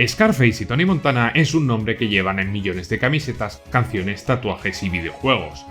Scarface y Tony Montana es un nombre que llevan en millones de camisetas, canciones, tatuajes y videojuegos.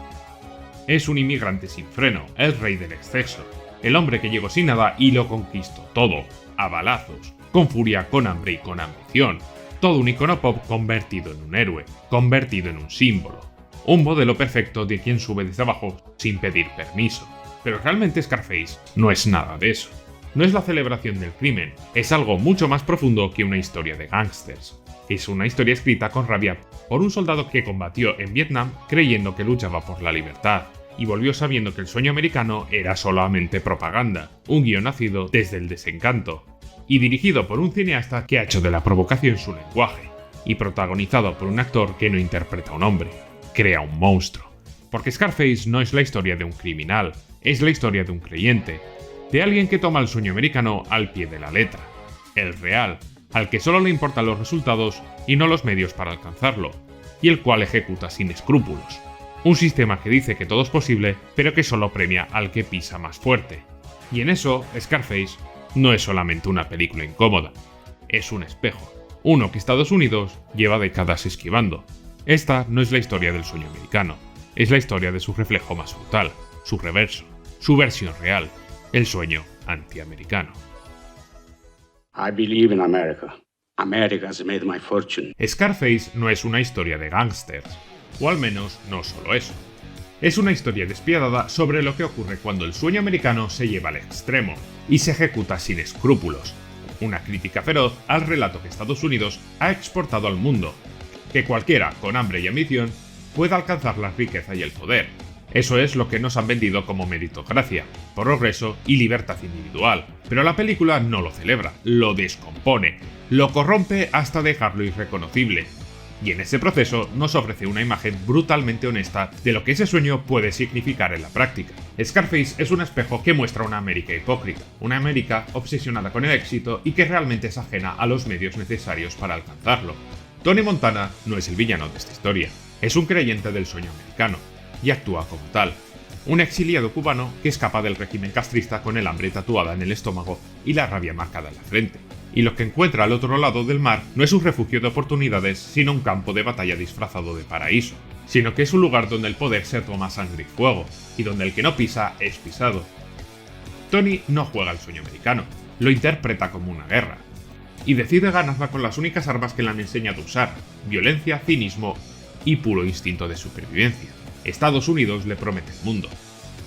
Es un inmigrante sin freno, el rey del exceso, el hombre que llegó sin nada y lo conquistó todo, a balazos, con furia, con hambre y con ambición. Todo un icono pop convertido en un héroe, convertido en un símbolo. Un modelo perfecto de quien sube desde abajo sin pedir permiso. Pero realmente Scarface no es nada de eso. No es la celebración del crimen, es algo mucho más profundo que una historia de gángsters. Es una historia escrita con rabia por un soldado que combatió en Vietnam creyendo que luchaba por la libertad, y volvió sabiendo que el sueño americano era solamente propaganda, un guión nacido desde el desencanto, y dirigido por un cineasta que ha hecho de la provocación su lenguaje, y protagonizado por un actor que no interpreta a un hombre, crea un monstruo. Porque Scarface no es la historia de un criminal, es la historia de un creyente, de alguien que toma el sueño americano al pie de la letra, el real, al que solo le importan los resultados y no los medios para alcanzarlo, y el cual ejecuta sin escrúpulos. Un sistema que dice que todo es posible, pero que solo premia al que pisa más fuerte. Y en eso, Scarface no es solamente una película incómoda, es un espejo, uno que Estados Unidos lleva décadas esquivando. Esta no es la historia del sueño americano, es la historia de su reflejo más brutal, su reverso, su versión real, el sueño antiamericano. I believe in America. America has made my fortune. Scarface no es una historia de gángsters, o al menos no solo eso. Es una historia despiadada sobre lo que ocurre cuando el sueño americano se lleva al extremo y se ejecuta sin escrúpulos. Una crítica feroz al relato que Estados Unidos ha exportado al mundo, que cualquiera con hambre y ambición pueda alcanzar la riqueza y el poder. Eso es lo que nos han vendido como meritocracia, progreso y libertad individual. Pero la película no lo celebra, lo descompone, lo corrompe hasta dejarlo irreconocible. Y en ese proceso nos ofrece una imagen brutalmente honesta de lo que ese sueño puede significar en la práctica. Scarface es un espejo que muestra una América hipócrita, una América obsesionada con el éxito y que realmente es ajena a los medios necesarios para alcanzarlo. Tony Montana no es el villano de esta historia, es un creyente del sueño americano, y actúa como tal. Un exiliado cubano que escapa del régimen castrista con el hambre tatuada en el estómago y la rabia marcada en la frente. Y lo que encuentra al otro lado del mar no es un refugio de oportunidades, sino un campo de batalla disfrazado de paraíso, sino que es un lugar donde el poder se toma sangre y fuego, y donde el que no pisa es pisado. Tony no juega al sueño americano, lo interpreta como una guerra, y decide ganarla con las únicas armas que le han enseñado a usar: violencia, cinismo y puro instinto de supervivencia. Estados Unidos le promete el mundo,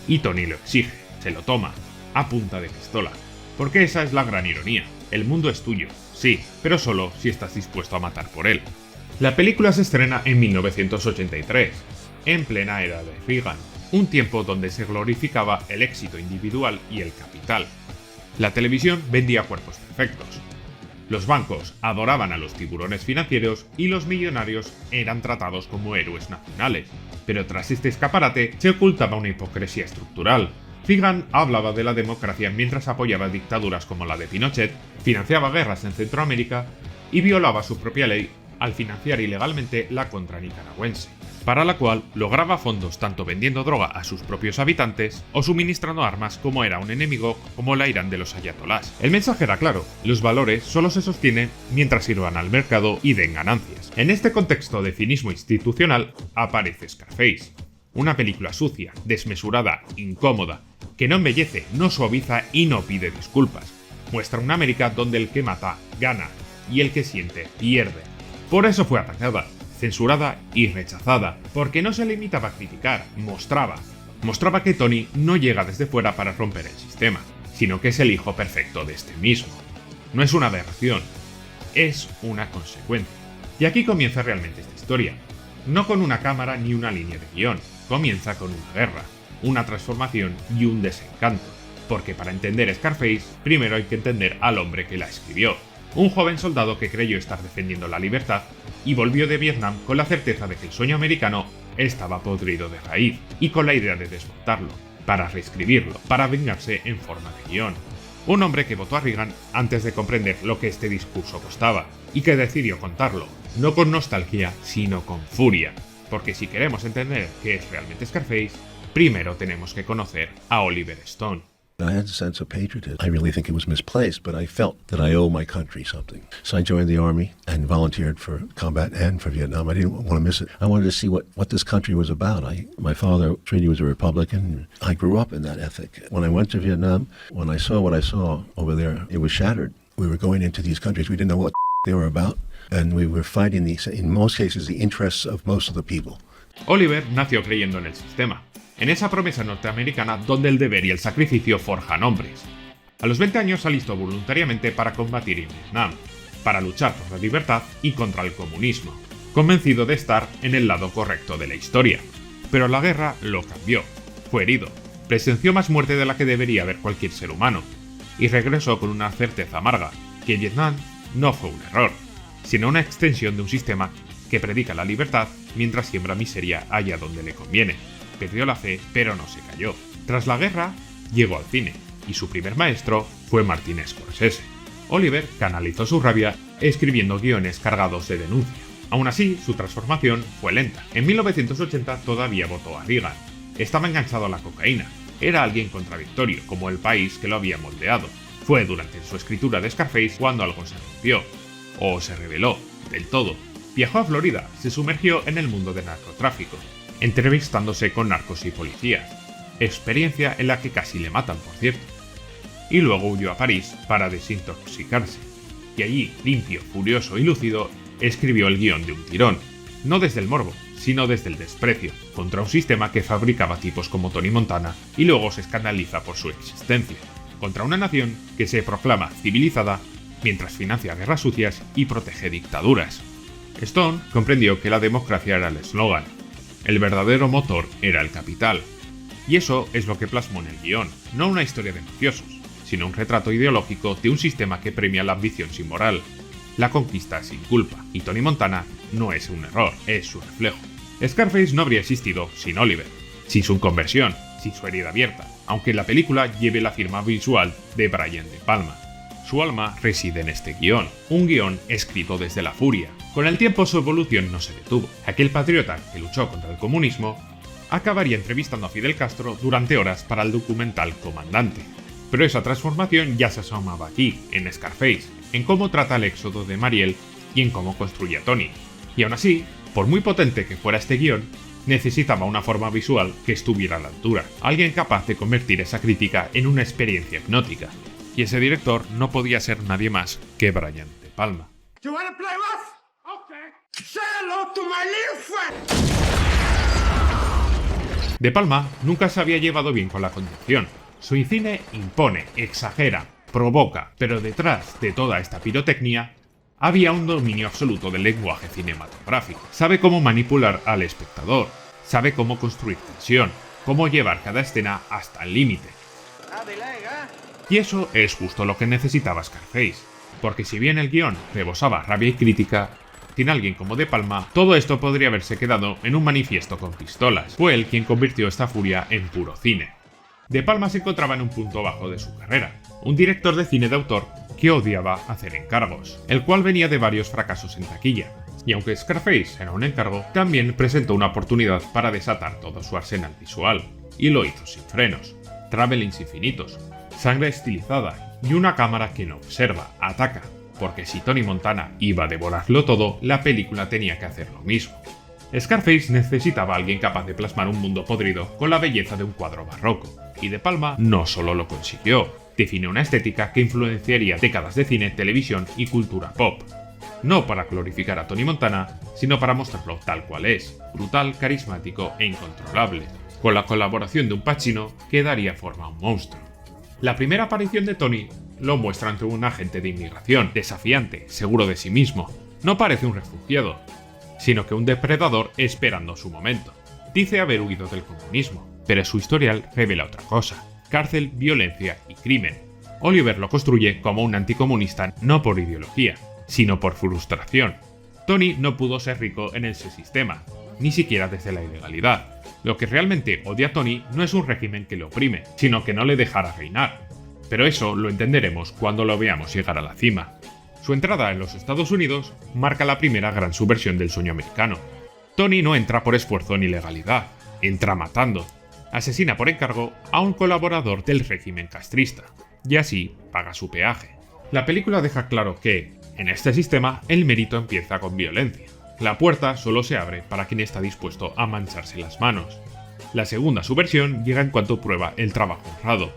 y Tony lo exige, se lo toma, a punta de pistola. Porque esa es la gran ironía, el mundo es tuyo, sí, pero solo si estás dispuesto a matar por él. La película se estrena en 1983, en plena era de Reagan, un tiempo donde se glorificaba el éxito individual y el capital. La televisión vendía cuerpos perfectos. Los bancos adoraban a los tiburones financieros y los millonarios eran tratados como héroes nacionales. Pero tras este escaparate se ocultaba una hipocresía estructural. Reagan hablaba de la democracia mientras apoyaba dictaduras como la de Pinochet, financiaba guerras en Centroamérica y violaba su propia ley al financiar ilegalmente la contra nicaragüense, para la cual lograba fondos tanto vendiendo droga a sus propios habitantes o suministrando armas como era un enemigo como la Irán de los ayatolás. El mensaje era claro, los valores solo se sostienen mientras sirvan al mercado y den ganancias. En este contexto de cinismo institucional aparece Scarface, una película sucia, desmesurada, incómoda, que no embellece, no suaviza y no pide disculpas. Muestra una América donde el que mata gana y el que siente pierde. Por eso fue atacada, censurada y rechazada, porque no se limitaba a criticar, mostraba que Tony no llega desde fuera para romper el sistema, sino que es el hijo perfecto de este mismo. No es una aberración, es una consecuencia. Y aquí comienza realmente esta historia, no con una cámara ni una línea de guión, comienza con una guerra, una transformación y un desencanto, porque para entender Scarface, primero hay que entender al hombre que la escribió. Un joven soldado que creyó estar defendiendo la libertad y volvió de Vietnam con la certeza de que el sueño americano estaba podrido de raíz y con la idea de desmontarlo, para reescribirlo, para vengarse en forma de guión. Un hombre que votó a Reagan antes de comprender lo que este discurso costaba y que decidió contarlo, no con nostalgia, sino con furia, porque si queremos entender qué es realmente Scarface, primero tenemos que conocer a Oliver Stone. I had a sense of patriotism. I really think it was misplaced, but I felt that I owe my country something. So I joined the Army and volunteered for combat and for Vietnam. I didn't want to miss it. I wanted to see what this country was about. My father, Treaty, was a Republican. I grew up in that ethic. When I went to Vietnam, when I saw what I saw over there, it was shattered. We were going into these countries. We didn't know what they were about. And we were fighting, in most cases, the interests of most of the people. Oliver nació creyendo en el sistema, en esa promesa norteamericana donde el deber y el sacrificio forjan hombres. A los 20 años se alistó voluntariamente para combatir en Vietnam, para luchar por la libertad y contra el comunismo, convencido de estar en el lado correcto de la historia. Pero la guerra lo cambió. Fue herido, presenció más muerte de la que debería haber cualquier ser humano, y regresó con una certeza amarga, que Vietnam no fue un error, sino una extensión de un sistema que predica la libertad mientras siembra miseria allá donde le conviene. Perdió la fe, pero no se cayó. Tras la guerra, llegó al cine, y su primer maestro fue Martin Scorsese. Oliver canalizó su rabia escribiendo guiones cargados de denuncia. Aún así, su transformación fue lenta. En 1980 todavía votó a Reagan. Estaba enganchado a la cocaína. Era alguien contradictorio, como el país que lo había moldeado. Fue durante su escritura de Scarface cuando algo se rompió. O se reveló, del todo. Viajó a Florida, se sumergió en el mundo del narcotráfico, entrevistándose con narcos y policías, experiencia en la que casi le matan, por cierto. Y luego huyó a París para desintoxicarse, y allí, limpio, furioso y lúcido, escribió el guión de un tirón, no desde el morbo, sino desde el desprecio, contra un sistema que fabricaba tipos como Tony Montana y luego se escandaliza por su existencia, contra una nación que se proclama civilizada mientras financia guerras sucias y protege dictaduras. Stone comprendió que la democracia era el eslogan, el verdadero motor era el capital, y eso es lo que plasmó en el guión, no una historia de mafiosos, sino un retrato ideológico de un sistema que premia la ambición sin moral, la conquista sin culpa, y Tony Montana no es un error, es su reflejo. Scarface no habría existido sin Oliver, sin su conversión, sin su herida abierta, aunque la película lleve la firma visual de Brian De Palma. Su alma reside en este guión, un guión escrito desde la furia. Con el tiempo su evolución no se detuvo. Aquel patriota que luchó contra el comunismo acabaría entrevistando a Fidel Castro durante horas para el documental Comandante. Pero esa transformación ya se asomaba aquí, en Scarface, en cómo trata el éxodo de Mariel y en cómo construye a Tony. Y aún así, por muy potente que fuera este guión, necesitaba una forma visual que estuviera a la altura, alguien capaz de convertir esa crítica en una experiencia hipnótica. Y ese director no podía ser nadie más que Brian De Palma. De Palma nunca se había llevado bien con la conducción. Su cine impone, exagera, provoca, pero detrás de toda esta pirotecnia había un dominio absoluto del lenguaje cinematográfico. Sabe cómo manipular al espectador, sabe cómo construir tensión, cómo llevar cada escena hasta el límite. Y eso es justo lo que necesitaba Scarface, porque si bien el guión rebosaba rabia y crítica, sin alguien como De Palma, todo esto podría haberse quedado en un manifiesto con pistolas. Fue él quien convirtió esta furia en puro cine. De Palma se encontraba en un punto bajo de su carrera, un director de cine de autor que odiaba hacer encargos, el cual venía de varios fracasos en taquilla. Y aunque Scarface era un encargo, también presentó una oportunidad para desatar todo su arsenal visual, y lo hizo sin frenos. Travelings infinitos, sangre estilizada y una cámara que no observa, ataca, porque si Tony Montana iba a devorarlo todo, la película tenía que hacer lo mismo. Scarface necesitaba a alguien capaz de plasmar un mundo podrido con la belleza de un cuadro barroco, y De Palma no solo lo consiguió, define una estética que influenciaría décadas de cine, televisión y cultura pop. No para glorificar a Tony Montana, sino para mostrarlo tal cual es, brutal, carismático e incontrolable, con la colaboración de un Pacino que daría forma a un monstruo. La primera aparición de Tony lo muestra ante un agente de inmigración, desafiante, seguro de sí mismo. No parece un refugiado, sino que un depredador esperando su momento. Dice haber huido del comunismo, pero su historial revela otra cosa: cárcel, violencia y crimen. Oliver lo construye como un anticomunista no por ideología, sino por frustración. Tony no pudo ser rico en ese sistema, ni siquiera desde la ilegalidad. Lo que realmente odia a Tony no es un régimen que le oprime, sino que no le dejara reinar. Pero eso lo entenderemos cuando lo veamos llegar a la cima. Su entrada en los Estados Unidos marca la primera gran subversión del sueño americano. Tony no entra por esfuerzo ni legalidad, entra matando. Asesina por encargo a un colaborador del régimen castrista, y así paga su peaje. La película deja claro que, en este sistema, el mérito empieza con violencia. La puerta solo se abre para quien está dispuesto a mancharse las manos. La segunda subversión llega en cuanto prueba el trabajo honrado,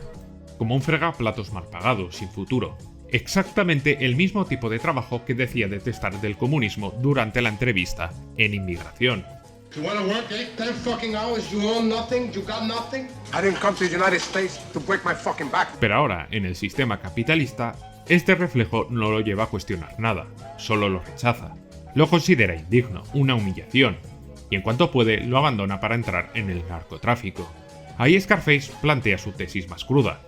como un fregaplatos mal pagado, sin futuro. Exactamente el mismo tipo de trabajo que decía detestar del comunismo durante la entrevista en Inmigración. You want to work 8, 10 fucking hours, you own nothing, you got nothing? I didn't come to the United States to break my fucking back. Pero ahora, en el sistema capitalista, este reflejo no lo lleva a cuestionar nada, solo lo rechaza. Lo considera indigno, una humillación, y en cuanto puede lo abandona para entrar en el narcotráfico. Ahí Scarface plantea su tesis más cruda.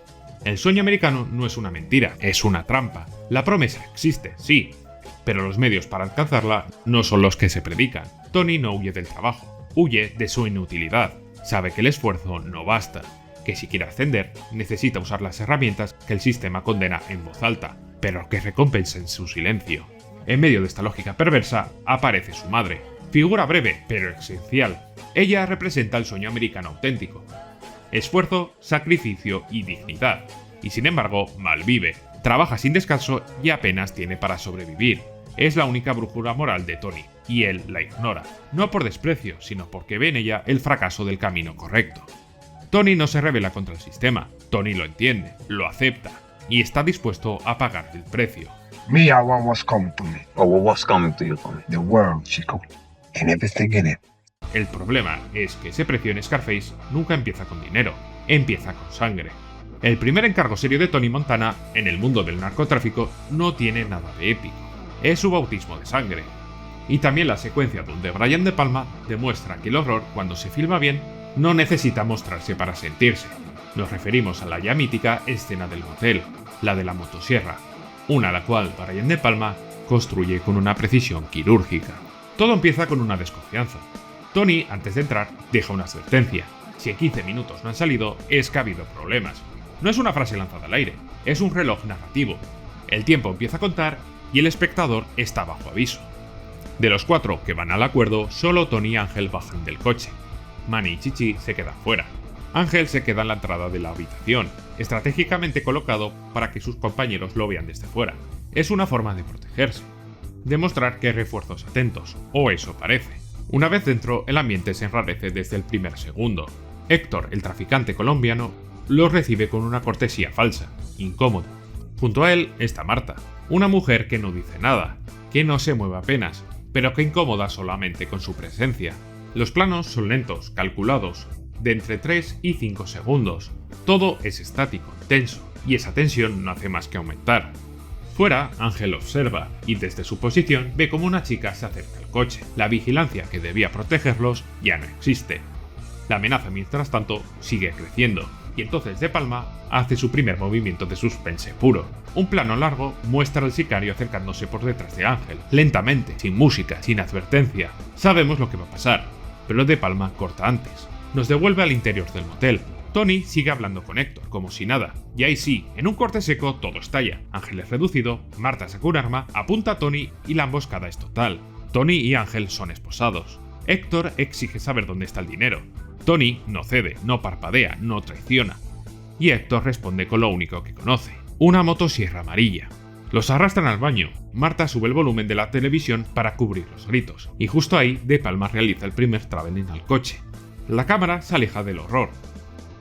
El sueño americano no es una mentira, es una trampa. La promesa existe, sí, pero los medios para alcanzarla no son los que se predican. Tony no huye del trabajo, huye de su inutilidad. Sabe que el esfuerzo no basta, que si quiere ascender necesita usar las herramientas que el sistema condena en voz alta, pero que recompensen su silencio. En medio de esta lógica perversa aparece su madre, figura breve pero esencial. Ella representa el sueño americano auténtico. Esfuerzo, sacrificio y dignidad. Y sin embargo, malvive, trabaja sin descanso y apenas tiene para sobrevivir. Es la única brújula moral de Tony, y él la ignora, no por desprecio, sino porque ve en ella el fracaso del camino correcto. Tony no se rebela contra el sistema, Tony lo entiende, lo acepta, y está dispuesto a pagar el precio. Me, I want what's coming to me. Oh, well, what's coming to you, Tommy? The world, chico. And everything in it. El problema es que ese precio en Scarface nunca empieza con dinero, empieza con sangre. El primer encargo serio de Tony Montana en el mundo del narcotráfico no tiene nada de épico. Es su bautismo de sangre. Y también la secuencia donde Brian De Palma demuestra que el horror, cuando se filma bien, no necesita mostrarse para sentirse. Nos referimos a la ya mítica escena del motel, la de la motosierra, una a la cual Brian De Palma construye con una precisión quirúrgica. Todo empieza con una desconfianza. Tony, antes de entrar, deja una advertencia. Si en 15 minutos no han salido, es que ha habido problemas. No es una frase lanzada al aire, es un reloj narrativo. El tiempo empieza a contar y el espectador está bajo aviso. De los 4 que van al acuerdo, solo Tony y Ángel bajan del coche. Manny y Chichi se quedan fuera. Ángel se queda en la entrada de la habitación, estratégicamente colocado para que sus compañeros lo vean desde fuera. Es una forma de protegerse. Demostrar que hay refuerzos atentos, o eso parece. Una vez dentro, el ambiente se enrarece desde el primer segundo. Héctor, el traficante colombiano, los recibe con una cortesía falsa, incómoda. Junto a él está Marta, una mujer que no dice nada, que no se mueve apenas, pero que incomoda solamente con su presencia. Los planos son lentos, calculados, de entre 3 y 5 segundos. Todo es estático, tenso, y esa tensión no hace más que aumentar. Fuera, Ángel observa, y desde su posición ve como una chica se acerca al coche. La vigilancia que debía protegerlos ya no existe. La amenaza, mientras tanto, sigue creciendo, y entonces De Palma hace su primer movimiento de suspense puro. Un plano largo muestra al sicario acercándose por detrás de Ángel, lentamente, sin música, sin advertencia. Sabemos lo que va a pasar, pero De Palma corta antes. Nos devuelve al interior del motel. Tony sigue hablando con Héctor, como si nada, y ahí sí, en un corte seco todo estalla. Ángel es reducido, Marta saca un arma, apunta a Tony y la emboscada es total. Tony y Ángel son esposados. Héctor exige saber dónde está el dinero. Tony no cede, no parpadea, no traiciona. Y Héctor responde con lo único que conoce, una motosierra amarilla. Los arrastran al baño. Marta sube el volumen de la televisión para cubrir los gritos, y justo ahí De Palma realiza el primer traveling al coche. La cámara se aleja del horror.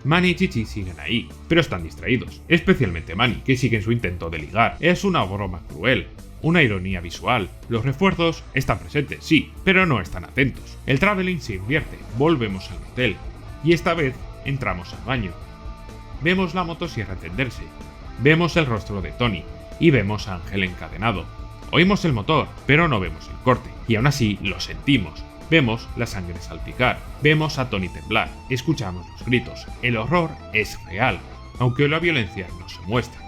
Manny y Chichi siguen ahí, pero están distraídos, especialmente Manny, que sigue en su intento de ligar. Es una broma cruel, una ironía visual. Los refuerzos están presentes, sí, pero no están atentos. El traveling se invierte, volvemos al motel, y esta vez entramos al baño. Vemos la motosierra encenderse, vemos el rostro de Tony, y vemos a Ángel encadenado. Oímos el motor, pero no vemos el corte, y aún así lo sentimos. Vemos la sangre salpicar, vemos a Tony temblar, escuchamos los gritos. El horror es real, aunque la violencia no se muestra.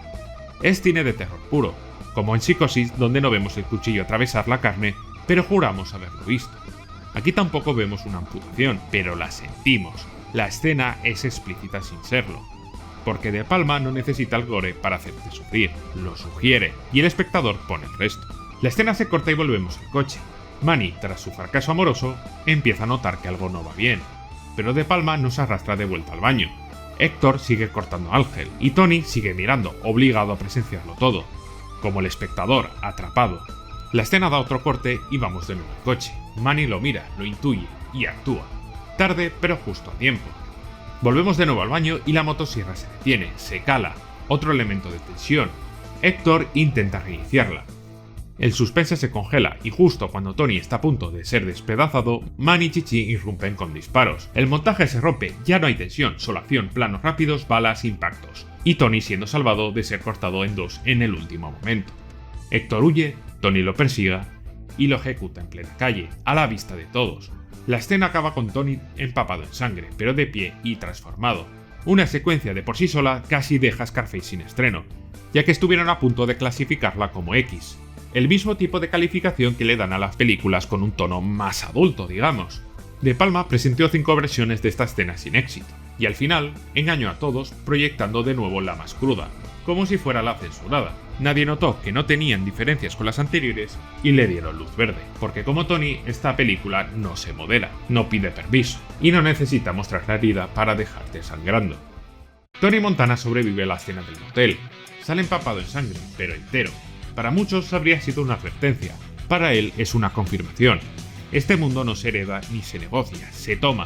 Es cine de terror puro, como en Psicosis, donde no vemos el cuchillo atravesar la carne, pero juramos haberlo visto. Aquí tampoco vemos una amputación, pero la sentimos. La escena es explícita sin serlo, porque De Palma no necesita el gore para hacerte sufrir, lo sugiere, y el espectador pone el resto. La escena se corta y volvemos al coche. Manny, tras su fracaso amoroso, empieza a notar que algo no va bien. pero De Palma nos arrastra de vuelta al baño. Héctor sigue cortando a Ángel y Tony sigue mirando, obligado a presenciarlo todo, como el espectador, atrapado. La escena da otro corte y vamos de nuevo al coche. Manny lo mira, lo intuye y actúa. Tarde, pero justo a tiempo. Volvemos de nuevo al baño y la motosierra se detiene, se cala, otro elemento de tensión. Héctor intenta reiniciarla. El suspense se congela y justo cuando Tony está a punto de ser despedazado, Manny y Chichi irrumpen con disparos. El montaje se rompe, ya no hay tensión, solo acción, planos rápidos, balas, impactos. Y Tony siendo salvado de ser cortado en dos en el último momento. Héctor huye, Tony lo persigue y lo ejecuta en plena calle, a la vista de todos. La escena acaba con Tony empapado en sangre, pero de pie y transformado. Una secuencia de por sí sola casi deja Scarface sin estreno, ya que estuvieron a punto de clasificarla como X. El mismo tipo de calificación que le dan a las películas con un tono más adulto, digamos. De Palma presentó 5 versiones de esta escena sin éxito, y al final engañó a todos proyectando de nuevo la más cruda, como si fuera la censurada. Nadie notó que no tenían diferencias con las anteriores y le dieron luz verde, porque como Tony, esta película no se modera, no pide permiso, y no necesita mostrar la herida para dejarte sangrando. Tony Montana sobrevive a la escena del motel, sale empapado en sangre, pero entero. Para muchos habría sido una advertencia, para él es una confirmación. Este mundo no se hereda ni se negocia, se toma.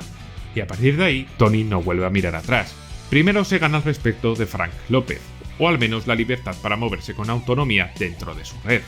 Y a partir de ahí, Tony no vuelve a mirar atrás. Primero se gana el respeto de Frank López, o al menos la libertad para moverse con autonomía dentro de su red.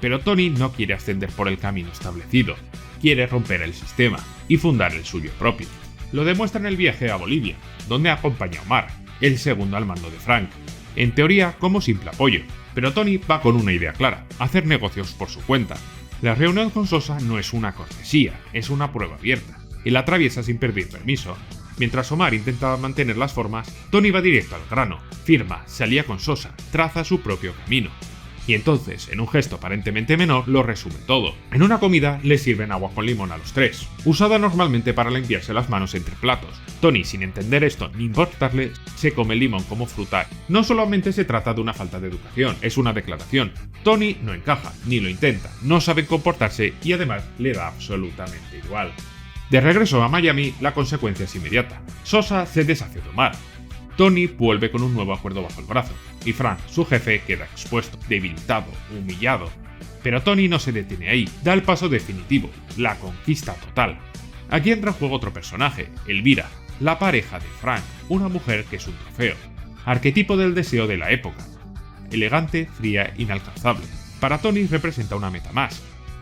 Pero Tony no quiere ascender por el camino establecido, quiere romper el sistema y fundar el suyo propio. Lo demuestra en el viaje a Bolivia, donde acompaña a Omar, el segundo al mando de Frank, en teoría como simple apoyo. Pero Tony va con una idea clara, hacer negocios por su cuenta. La reunión con Sosa no es una cortesía, es una prueba abierta, y la atraviesa sin pedir permiso. Mientras Omar intentaba mantener las formas, Tony va directo al grano, firma, se alía con Sosa, traza su propio camino. Y entonces, en un gesto aparentemente menor, lo resume todo. En una comida le sirven agua con limón a los tres, usada normalmente para limpiarse las manos entre platos. Tony, sin entender esto ni importarle, se come el limón como fruta. No solamente se trata de una falta de educación, es una declaración. Tony no encaja, ni lo intenta, no sabe comportarse y además le da absolutamente igual. De regreso a Miami, la consecuencia es inmediata. Sosa se deshace de Omar. Tony vuelve con un nuevo acuerdo bajo el brazo, y Frank, su jefe, queda expuesto, debilitado, humillado. Pero Tony no se detiene ahí, da el paso definitivo, la conquista total. Aquí entra en juego otro personaje, Elvira, la pareja de Frank, una mujer que es un trofeo, arquetipo del deseo de la época. Elegante, fría, inalcanzable. Para Tony representa una meta más.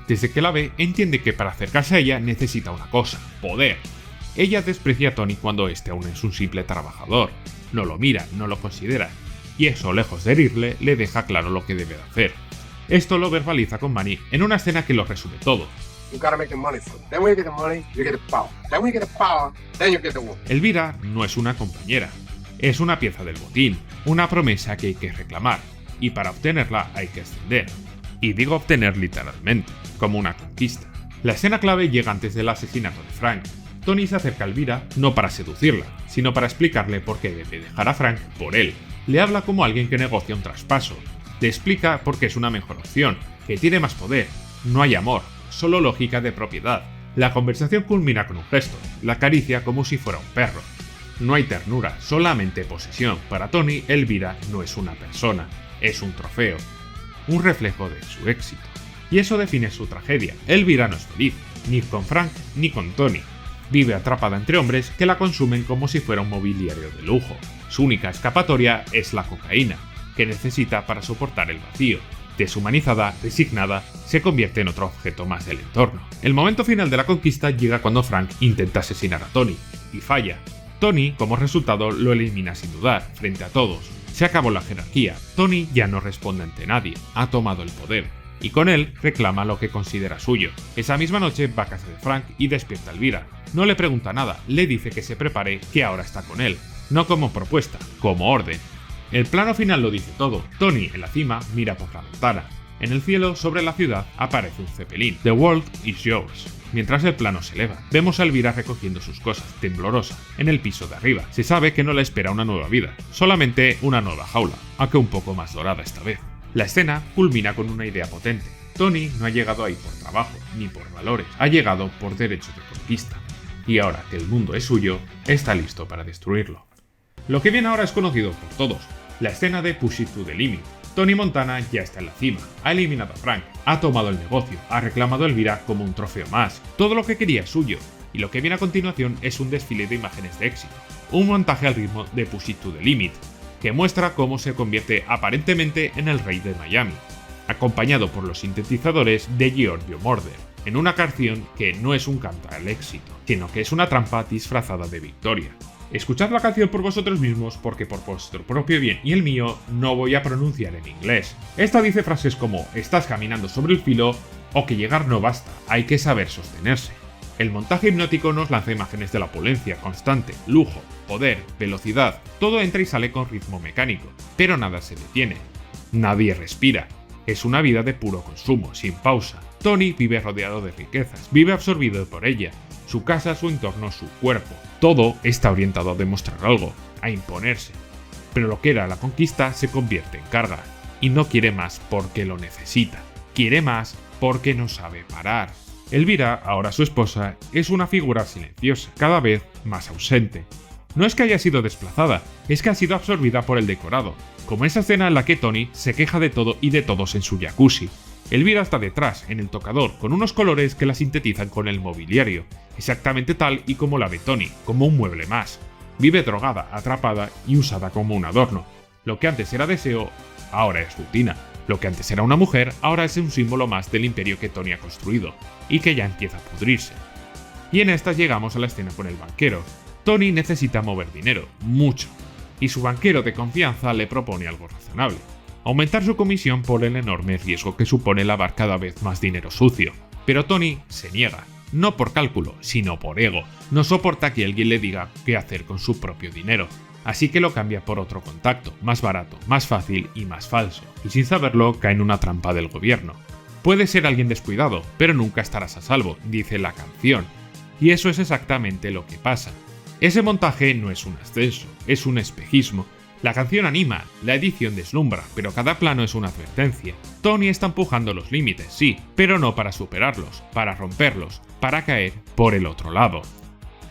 Desde que la ve, entiende que para acercarse a ella necesita una cosa, poder. Ella desprecia a Tony cuando este aún es un simple trabajador. No lo mira, no lo considera, y eso, lejos de herirle, le deja claro lo que debe de hacer. Esto lo verbaliza con Manny en una escena que lo resume todo. Elvira no es una compañera, es una pieza del botín, una promesa que hay que reclamar, y para obtenerla hay que ascender. Y digo obtener literalmente, como una conquista. La escena clave llega antes del asesinato de Frank. Tony se acerca a Elvira no para seducirla, sino para explicarle por qué debe dejar a Frank por él. Le habla como alguien que negocia un traspaso. Le explica por qué es una mejor opción, que tiene más poder. No hay amor, solo lógica de propiedad. La conversación culmina con un gesto, la acaricia como si fuera un perro. No hay ternura, solamente posesión. Para Tony, Elvira no es una persona, es un trofeo, un reflejo de su éxito. Y eso define su tragedia. Elvira no es feliz, ni con Frank ni con Tony. Vive atrapada entre hombres que la consumen como si fuera un mobiliario de lujo. Su única escapatoria es la cocaína, que necesita para soportar el vacío. Deshumanizada, resignada, se convierte en otro objeto más del entorno. El momento final de la conquista llega cuando Frank intenta asesinar a Tony, y falla. Tony, como resultado, lo elimina sin dudar, frente a todos. Se acabó la jerarquía, Tony ya no responde ante nadie, ha tomado el poder, y con él reclama lo que considera suyo. Esa misma noche va a casa de Frank y despierta a Elvira. No le pregunta nada, le dice que se prepare, que ahora está con él. No como propuesta, como orden. El plano final lo dice todo. Tony, en la cima, mira por la ventana. En el cielo, sobre la ciudad, aparece un Zeppelin. The world is yours. Mientras el plano se eleva, vemos a Elvira recogiendo sus cosas, temblorosa, en el piso de arriba. Se sabe que no la espera una nueva vida, solamente una nueva jaula, aunque un poco más dorada esta vez. La escena culmina con una idea potente. Tony no ha llegado ahí por trabajo, ni por valores, ha llegado por derechos de conquista. y ahora que el mundo es suyo, está listo para destruirlo. Lo que viene ahora es conocido por todos, la escena de Push It to the Limit. Tony Montana ya está en la cima, ha eliminado a Frank, ha tomado el negocio, ha reclamado a Elvira como un trofeo más, todo lo que quería es suyo, y lo que viene a continuación es un desfile de imágenes de éxito, un montaje al ritmo de Push It to the Limit, que muestra cómo se convierte aparentemente en el rey de Miami, acompañado por los sintetizadores de Giorgio Moroder, en una canción que no es un canto al éxito, sino que es una trampa disfrazada de victoria. Escuchad la canción por vosotros mismos porque por vuestro propio bien y el mío no voy a pronunciar en inglés. Esta dice frases como estás caminando sobre el filo o que llegar no basta, hay que saber sostenerse. El montaje hipnótico nos lanza imágenes de la opulencia constante, lujo, poder, velocidad, todo entra y sale con ritmo mecánico, pero nada se detiene. Nadie respira. Es una vida de puro consumo, sin pausa. Tony vive rodeado de riquezas, vive absorbido por ella. Su casa, su entorno, su cuerpo. Todo está orientado a demostrar algo, a imponerse. Pero lo que era la conquista se convierte en carga. Y no quiere más porque lo necesita. Quiere más porque no sabe parar. Elvira, ahora su esposa, es una figura silenciosa, cada vez más ausente. No es que haya sido desplazada, es que ha sido absorbida por el decorado, como esa escena en la que Tony se queja de todo y de todos en su jacuzzi. Elvira está detrás, en el tocador, con unos colores que la sintetizan con el mobiliario, exactamente tal y como la de Tony, como un mueble más. Vive drogada, atrapada y usada como un adorno. Lo que antes era deseo, ahora es rutina. Lo que antes era una mujer, ahora es un símbolo más del imperio que Tony ha construido, y que ya empieza a pudrirse. Y en esta llegamos a la escena con el banquero. Tony necesita mover dinero, mucho, y su banquero de confianza le propone algo razonable: aumentar su comisión por el enorme riesgo que supone lavar cada vez más dinero sucio. Pero Tony se niega, no por cálculo, sino por ego. No soporta que alguien le diga qué hacer con su propio dinero. Así que lo cambia por otro contacto, más barato, más fácil y más falso, y sin saberlo cae en una trampa del gobierno. Puede ser alguien descuidado, pero nunca estarás a salvo, dice la canción. Y eso es exactamente lo que pasa. Ese montaje no es un ascenso, es un espejismo. La canción anima, la edición deslumbra, pero cada plano es una advertencia. Tony está empujando los límites, sí, pero no para superarlos, para romperlos, para caer por el otro lado.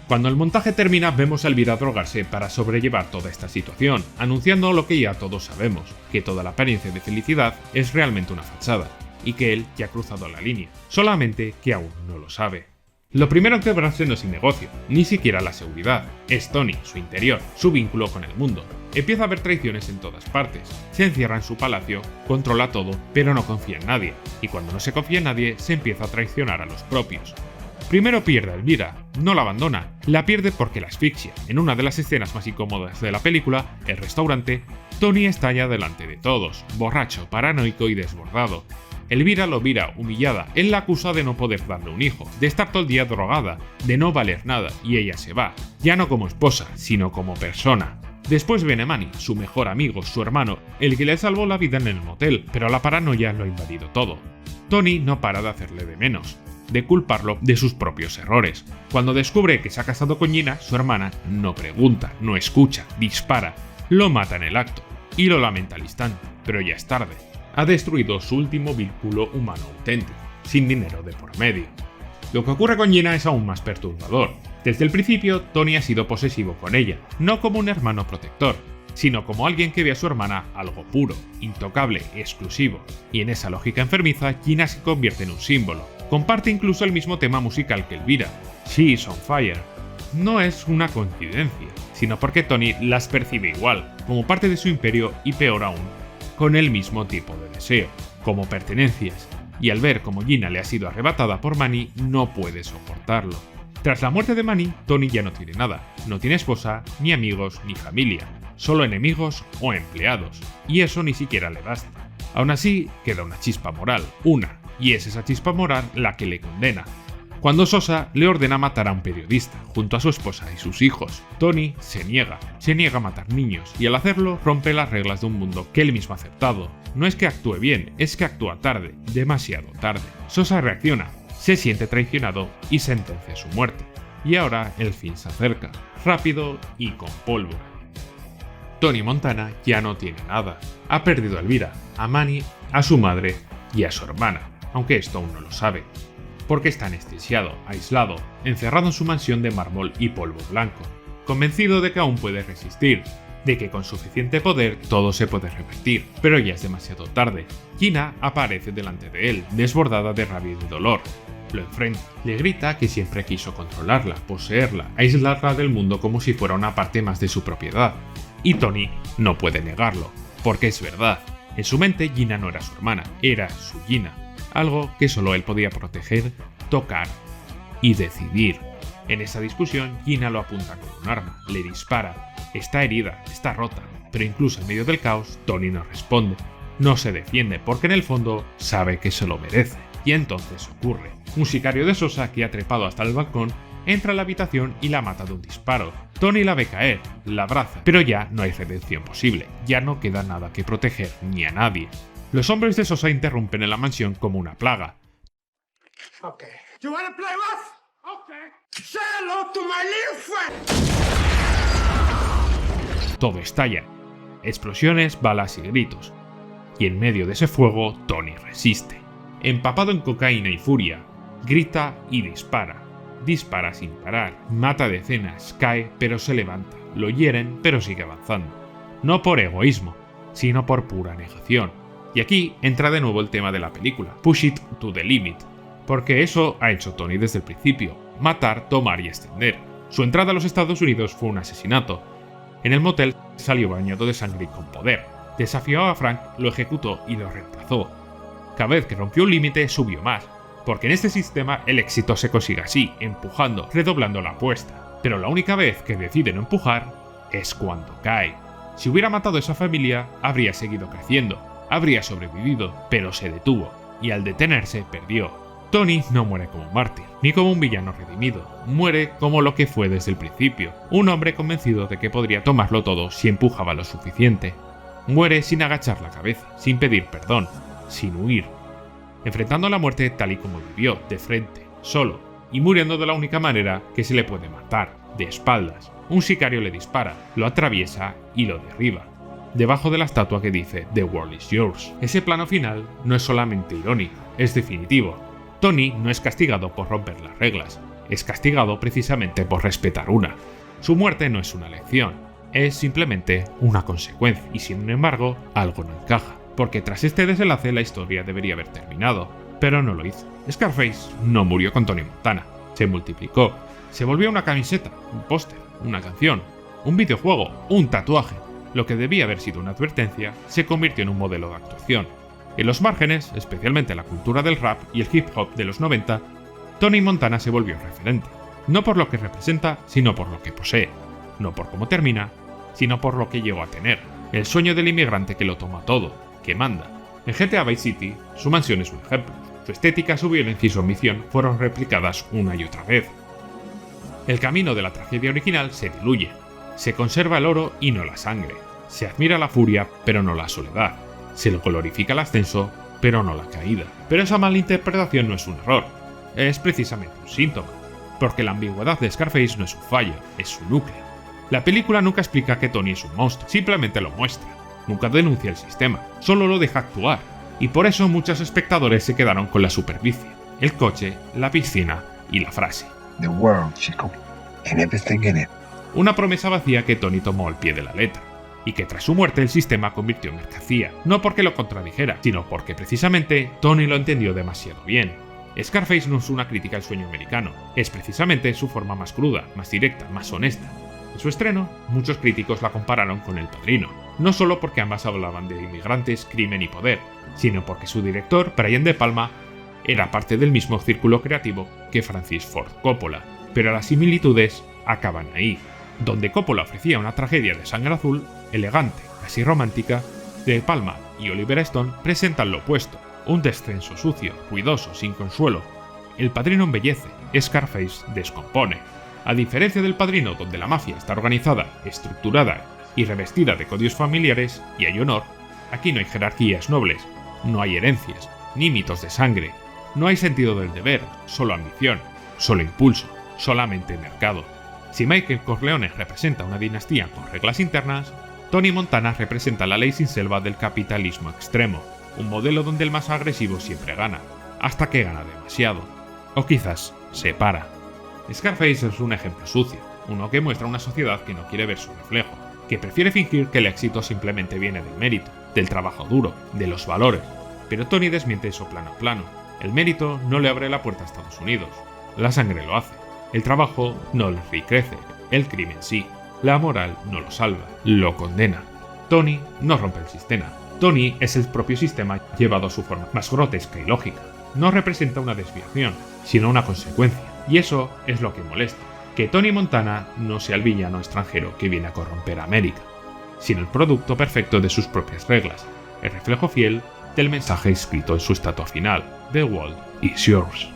Cuando el montaje termina, vemos a Elvira drogarse para sobrellevar toda esta situación, anunciando lo que ya todos sabemos, que toda la apariencia de felicidad es realmente una fachada, y que él ya ha cruzado la línea, solamente que aún no lo sabe. Lo primero en quebrarse no es el negocio, ni siquiera la seguridad, es Tony, su interior, su vínculo con el mundo. Empieza a haber traiciones en todas partes, se encierra en su palacio, controla todo, pero no confía en nadie, y cuando no se confía en nadie, se empieza a traicionar a los propios. Primero pierde a Elvira, no la abandona, la pierde porque la asfixia. En una de las escenas más incómodas de la película, el restaurante, Tony estalla delante de todos, borracho, paranoico y desbordado. Elvira lo mira, humillada, él la acusa de no poder darle un hijo, de estar todo el día drogada, de no valer nada, y ella se va, ya no como esposa, sino como persona. Después viene Manny, su mejor amigo, su hermano, el que le salvó la vida en el motel, pero la paranoia lo ha invadido todo. Tony no para de hacerle de menos, de culparlo de sus propios errores. Cuando descubre que se ha casado con Gina, su hermana, no pregunta, no escucha, dispara, lo mata en el acto, y lo lamenta al instante, pero ya es tarde. Ha destruido su último vínculo humano auténtico, sin dinero de por medio. Lo que ocurre con Gina es aún más perturbador. Desde el principio, Tony ha sido posesivo con ella, no como un hermano protector, sino como alguien que ve a su hermana algo puro, intocable, exclusivo. Y en esa lógica enfermiza, Gina se convierte en un símbolo. Comparte incluso el mismo tema musical que Elvira, She is on Fire. No es una coincidencia, sino porque Tony las percibe igual, como parte de su imperio y peor aún, con el mismo tipo de deseo, como pertenencias. Y al ver cómo Gina le ha sido arrebatada por Manny, no puede soportarlo. Tras la muerte de Manny, Tony ya no tiene nada, no tiene esposa, ni amigos, ni familia, solo enemigos o empleados, y eso ni siquiera le basta. Aún así, queda una chispa moral, y es esa chispa moral la que le condena. Cuando Sosa le ordena matar a un periodista, junto a su esposa y sus hijos, Tony se niega a matar niños, y al hacerlo rompe las reglas de un mundo que él mismo ha aceptado. No es que actúe bien, es que actúa tarde, demasiado tarde. Sosa reacciona, se siente traicionado y sentencia su muerte. Y ahora el fin se acerca, rápido y con pólvora. Tony Montana ya no tiene nada. Ha perdido a Elvira, a Manny, a su madre y a su hermana, aunque esto aún no lo sabe. porque está anestesiado, aislado, encerrado en su mansión de mármol y polvo blanco, convencido de que aún puede resistir, de que con suficiente poder todo se puede revertir, pero ya es demasiado tarde. Gina aparece delante de él, desbordada de rabia y de dolor. Lo enfrenta, le grita que siempre quiso controlarla, poseerla, aislarla del mundo como si fuera una parte más de su propiedad. Y Tony no puede negarlo, porque es verdad. En su mente Gina no era su hermana, era su Gina, algo que solo él podía proteger, tocar y decidir. En esa discusión, Gina lo apunta con un arma, le dispara, está herida, está rota, pero incluso en medio del caos, Tony no responde, no se defiende porque en el fondo sabe que se lo merece. Y entonces ocurre. Un sicario de Sosa que ha trepado hasta el balcón entra a la habitación y la mata de un disparo. Tony la ve caer, la abraza, pero ya no hay redención posible, ya no queda nada que proteger ni a nadie. Los hombres de Sosa interrumpen en la mansión como una plaga. Okay. You wanna play rough? Okay. Say hello to my little friend. Todo estalla. Explosiones, balas y gritos. Y en medio de ese fuego, Tony resiste. Empapado en cocaína y furia, grita y dispara. Dispara sin parar, mata decenas, cae pero se levanta, lo hieren pero sigue avanzando. No por egoísmo, sino por pura negación. Y aquí entra de nuevo el tema de la película, push it to the limit, porque eso ha hecho Tony desde el principio, matar, tomar y extender. Su entrada a los Estados Unidos fue un asesinato. En el motel salió bañado de sangre y con poder. Desafió a Frank, lo ejecutó y lo reemplazó. Cada vez que rompió un límite subió más, porque en este sistema el éxito se consigue así, empujando, redoblando la apuesta. Pero la única vez que decide no empujar es cuando cae. Si hubiera matado a esa familia, habría seguido creciendo, habría sobrevivido, pero se detuvo, y al detenerse perdió. Tony no muere como un mártir, ni como un villano redimido, muere como lo que fue desde el principio, un hombre convencido de que podría tomarlo todo si empujaba lo suficiente. Muere sin agachar la cabeza, sin pedir perdón, sin huir, enfrentando a la muerte tal y como vivió, de frente, solo, y muriendo de la única manera que se le puede matar, de espaldas. Un sicario le dispara, lo atraviesa y lo derriba, debajo de la estatua que dice "The world is yours". Ese plano final no es solamente irónico, es definitivo. Tony no es castigado por romper las reglas, es castigado precisamente por respetar una. Su muerte no es una lección, es simplemente una consecuencia, y sin embargo, algo no encaja. Porque tras este desenlace la historia debería haber terminado, pero no lo hizo. Scarface no murió con Tony Montana, se multiplicó, se volvió una camiseta, un póster, una canción, un videojuego, un tatuaje. Lo que debía haber sido una advertencia se convirtió en un modelo de actuación. En los márgenes, especialmente en la cultura del rap y el hip hop de los 90, Tony Montana se volvió referente, no por lo que representa, sino por lo que posee, no por cómo termina, sino por lo que llegó a tener, el sueño del inmigrante que lo toma todo, que manda. En GTA Vice City, su mansión es un ejemplo. Su estética, su violencia y su ambición fueron replicadas una y otra vez. El camino de la tragedia original se diluye. Se conserva el oro y no la sangre. Se admira la furia, pero no la soledad. Se lo glorifica el ascenso, pero no la caída. Pero esa mala interpretación no es un error. Es precisamente un síntoma. Porque la ambigüedad de Scarface no es un fallo, es su núcleo. La película nunca explica que Tony es un monstruo, simplemente lo muestra. Nunca denuncia el sistema, solo lo deja actuar, y por eso muchos espectadores se quedaron con la superficie, el coche, la piscina y la frase. The world, chico, and everything in it. Una promesa vacía que Tony tomó al pie de la letra, y que tras su muerte el sistema convirtió en mercancía, no porque lo contradijera, sino porque precisamente Tony lo entendió demasiado bien. Scarface no es una crítica al sueño americano, es precisamente su forma más cruda, más directa, más honesta. En su estreno, muchos críticos la compararon con El Padrino, no solo porque ambas hablaban de inmigrantes, crimen y poder, sino porque su director, Brian De Palma, era parte del mismo círculo creativo que Francis Ford Coppola, pero las similitudes acaban ahí. Donde Coppola ofrecía una tragedia de sangre azul, elegante, casi romántica, De Palma y Oliver Stone presentan lo opuesto, un descenso sucio, ruidoso, sin consuelo. El Padrino embellece, Scarface descompone. A diferencia del Padrino, donde la mafia está organizada, estructurada y revestida de códigos familiares y hay honor, aquí no hay jerarquías nobles, no hay herencias, ni mitos de sangre, no hay sentido del deber, solo ambición, solo impulso, solamente mercado. Si Michael Corleone representa una dinastía con reglas internas, Tony Montana representa la ley sin selva del capitalismo extremo, un modelo donde el más agresivo siempre gana, hasta que gana demasiado. o quizás separa. Scarface es un ejemplo sucio, uno que muestra una sociedad que no quiere ver su reflejo, que prefiere fingir que el éxito simplemente viene del mérito, del trabajo duro, de los valores. Pero Tony desmiente eso plano a plano. El mérito no le abre la puerta a Estados Unidos, la sangre lo hace. El trabajo no le enriquece, el crimen sí. La moral no lo salva, lo condena. Tony no rompe el sistema. Tony es el propio sistema llevado a su forma más grotesca y lógica. No representa una desviación, sino una consecuencia. Y eso es lo que molesta. Que Tony Montana no sea el villano extranjero que viene a corromper a América, sino el producto perfecto de sus propias reglas, el reflejo fiel del mensaje escrito en su estatua final: The world is yours.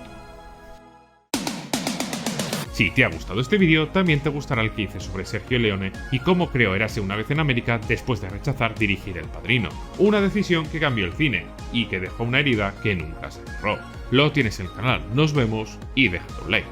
Si te ha gustado este vídeo, también te gustará el que hice sobre Sergio Leone y cómo creó Érase una vez en América después de rechazar dirigir El Padrino, una decisión que cambió el cine y que dejó una herida que nunca se cerró. Lo tienes en el canal, nos vemos y deja tu like.